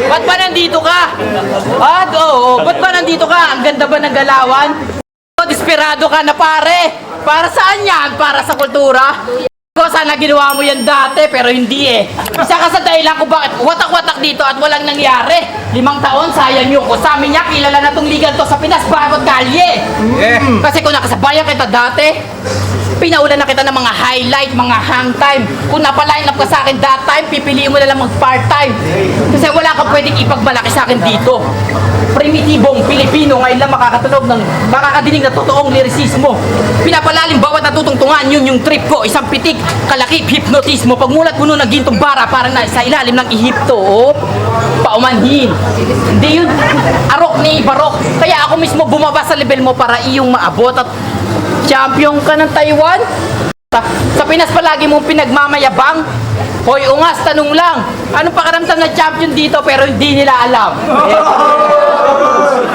Ba't ba nandito ka? Oo, ba't ba nandito ka? Ang ganda ba ng galawan? Desperado ka na pare. Para saan yan? Para sa kultura? Sana ginawa mo yan dati pero hindi eh. Isa ka sa dahilan kung bakit watak-watak dito at walang nangyari. 5 taon, sayang yun ko. Sa amin niya, kilala na tong ligan to sa Pinas, bawat kalye. Kasi kung nakasabayan kita dati, pinaulan na kita ng mga highlight, mga hang time. Kung napaline up ka sa akin that time, pipiliin mo na lang mag-part time. Kasi wala kang pwedeng ipagmalaki sa akin dito. Primitibong Pilipino ngayon lang makakadinig na totoong lyricismo. Pinapalalim bawat natutungtungan, yun yung trip ko. Isang pitik, kalakip, hypnotismo. Pagmulat mo nun ng gintong bara, parang sa ilalim ng Ehipto. Paumanhin. Hindi yun, arok ni barok. Kaya ako mismo bumaba sa level mo para iyong maabot. At champion ka ng Taiwan? Sa Pinas palagi mong pinagmamayabang? Hoy, ungas, tanong lang. Anong pakiramdam na champion dito pero hindi nila alam?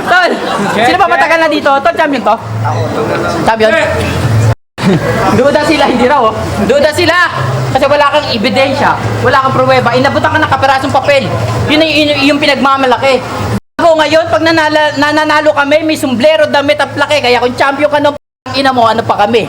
Tol, sino ba matagal na dito? Tol, champion to? Champion? Duda sila, hindi raw. Duda sila. Kasi wala kang ebidensya, wala kang pruweba. Inabutan ka ng kaperasong papel. Yun yung pinagmamalaki. Ako ngayon, pag nananalo kami, may sombrero, damit at plake. Kaya kung champion ka ng ina mo, ano pa kami?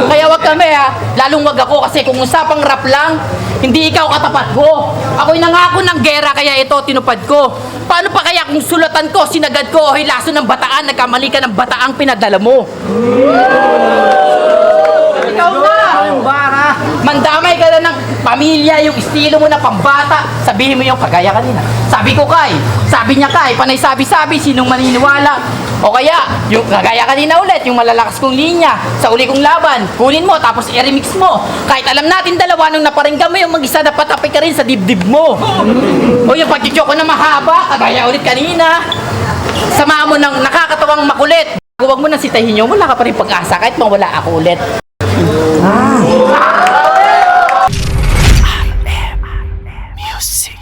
Kaya wag kami ha, lalong wag ako kasi kung usapang rap lang, hindi ikaw katapat ko. Ako'y nangako ng gera kaya ito tinupad ko. Paano pa kaya kung sulatan ko, sinagad ko, o hilaso ng bataan, nagkamali ka ng bataang pinadala mo? Ikaw na! Mandamay ka na ng pamilya, yung estilo mo na pambata. Sabihin mo yung kagaya kanina. Sabi ko kay, sabi niya kay, panay sabi-sabi, sinong maniniwala? O kaya, yung kagaya kanina ulit, yung malalakas kong linya, sa uli kong laban, kunin mo, tapos i-remix mo. Kahit alam natin dalawa, nung naparinggan mo yung mag-isa na patapik ka rin sa dibdib mo. O yung pagkikyoko na mahaba, kagaya ulit kanina. Sama mo ng nakakatawang makulit. Huwag mo nang sitahin nyo, wala ka pa rin pag-asa kahit mawala ako ulit. Music.